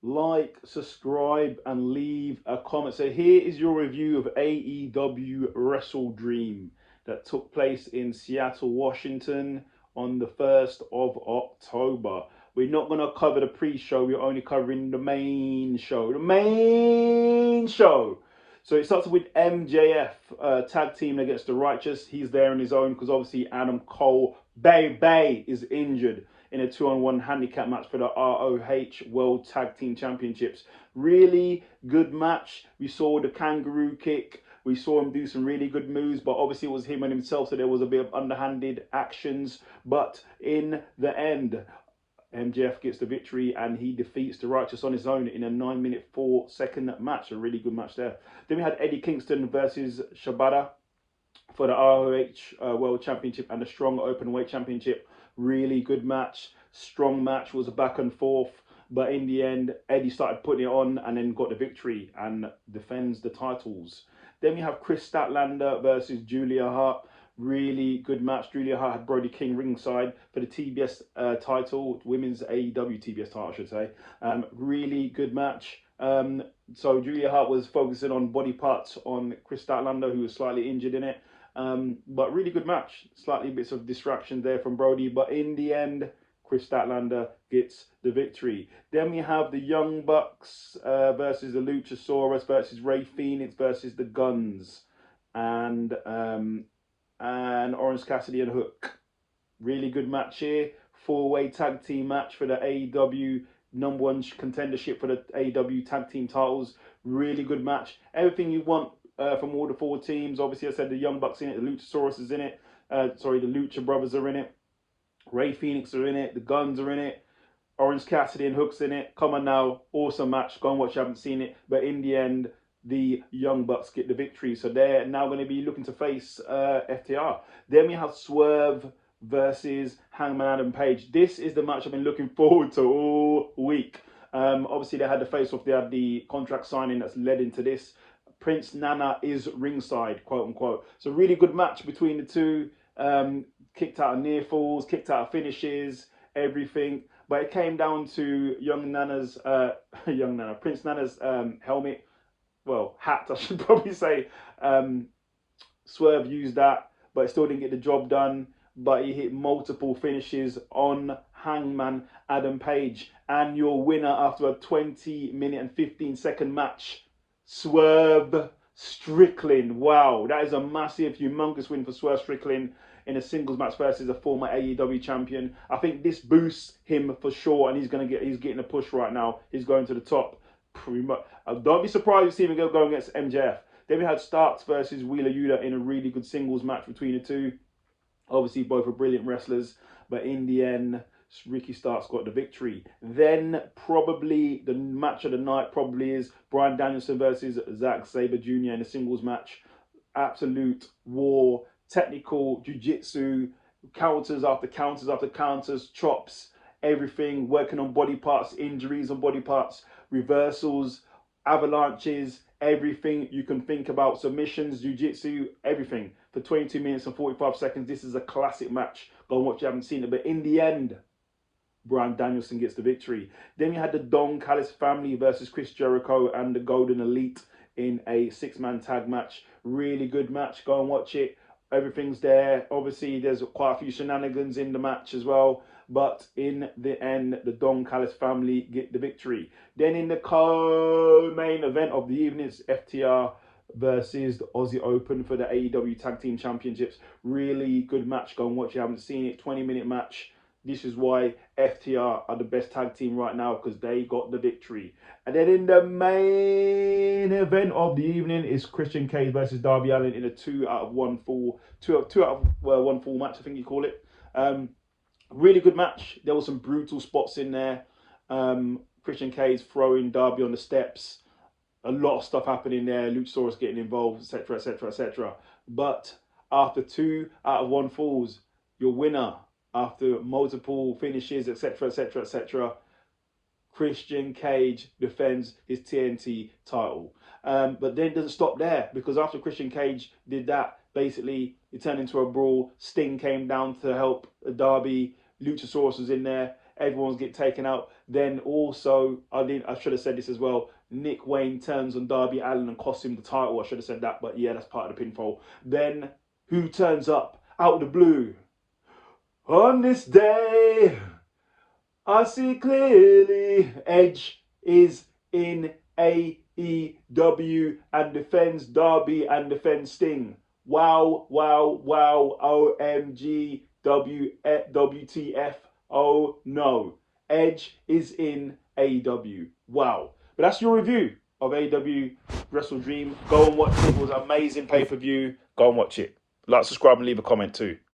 like, subscribe, and leave a comment. So here is your review of AEW WrestleDream that took place in Seattle, Washington on the 1st of October. We're not going to cover the pre-show. We're only covering the main show. The main show. So it starts with MJF tag team against the Righteous. He's there on his own because obviously Adam Cole Bay is injured in a 2-on-1 handicap match for the ROH World Tag Team Championships. Really good match. We saw the kangaroo kick. We saw him do some really good moves, but obviously it was him and himself, so there was a bit of underhanded actions. But in the end, MJF gets the victory and he defeats the Righteous on his own in a 9-minute 4-second match. A really good match there. Then we had Eddie Kingston versus Shibata for the ROH World Championship and the Strong Openweight Championship. Really good match. Strong match. Was a back and forth. But in the end, Eddie started putting it on and then got the victory and defends the titles. Then we have Chris Statlander versus Julia Hart. Really good match. Julia Hart had Brody King ringside for the TBS title, women's AEW TBS title, I should say. Really good match. So Julia Hart was focusing on body parts on Chris Statlander, who was slightly injured in it. But really good match. Slightly bits of distraction there from Brody. But in the end, Chris Statlander gets the victory. Then we have the Young Bucks versus the Luchasaurus versus Ray Phoenix versus the Guns. And Orange Cassidy and Hook. Really good match here. 4-way tag team match for the AEW #1 contendership for the AEW tag team titles. Really good match. Everything you want from all the 4 teams. Obviously, I said the Young Bucks in it. The Luchasaurus is in it. The Lucha Brothers are in it. Ray Phoenix are in it. The Guns are in it. Orange Cassidy and Hook's in it. Come on now. Awesome match. Go and watch. You haven't seen it. But in the end, the Young Bucks get the victory. So they're now going to be looking to face FTR. Then we have Swerve versus Hangman Adam Page. This is the match I've been looking forward to all week. Obviously, they had the face-off. They had the contract signing that's led into this. Prince Nana is ringside, quote unquote. So really good match between the two. Kicked out of near falls, kicked out of finishes, everything. But it came down to Prince Nana's helmet. Well, hat, I should probably say. Swerve used that, but it still didn't get the job done. But he hit multiple finishes on Hangman Adam Page. And your winner after a 20-minute and 15-second match, Swerve Strickland. Wow, that is a massive, humongous win for Swerve Strickland in a singles match versus a former AEW champion. I think this boosts him for sure, and he's getting a push right now. He's going to the top. Don't be surprised to see him go against MJF. Then we had Starks versus Wheeler Yuta in a really good singles match between the two. Obviously, both are brilliant wrestlers, but in the end, Ricky Starks got the victory. Then probably the match of the night probably is Bryan Danielson versus Zack Sabre Jr. in a singles match. Absolute war, technical jiu-jitsu, counters after counters after counters, chops, everything, working on body parts, injuries on body parts, reversals, avalanches, everything you can think about, submissions, jiu-jitsu, everything. For 22 minutes and 45 seconds, this is a classic match. Go and watch, you haven't seen it. But in the end, Bryan Danielson gets the victory. Then you had the Don Callis family versus Chris Jericho and the Golden Elite in a 6-man tag match. Really good match. Go and watch it. Everything's there. Obviously, there's quite a few shenanigans in the match as well. But in the end, the Don Callis family get the victory. Then in the co-main event of the evening, it's FTR versus the Aussie Open for the AEW Tag Team Championships. Really good match. Go and watch it. You haven't seen it. 20-minute match. This is why FTR are the best tag team right now, because they got the victory. And then in the main event of the evening is Christian Cage versus Darby Allin in a 2 out of 1 fall match, I think you call it. Really good match. There were some brutal spots in there. Christian Cage throwing Darby on the steps. A lot of stuff happening there. Luchasaurus getting involved, etc., etc., etc. But after 2 out of 1 falls, your winner, after multiple finishes, etc., etc., etc., Christian Cage defends his TNT title. But then it doesn't stop there, because after Christian Cage did that, basically it turned into a brawl. Sting came down to help Darby. Luchasaurus was in there. everyone's get taken out. Then also, I should have said this as well. Nick Wayne turns on Darby Allin and costs him the title. I should have said that, but yeah, that's part of the pinfall. Then who turns up out of the blue? On this day, I see clearly. Edge is in AEW and defends Darby and defends Sting. Wow, wow, wow, OMG, WTF, oh no. Edge is in AEW. Wow. But that's your review of AEW WrestleDream. Go and watch it. It was an amazing pay-per-view. Go and watch it. Like, subscribe, and leave a comment too.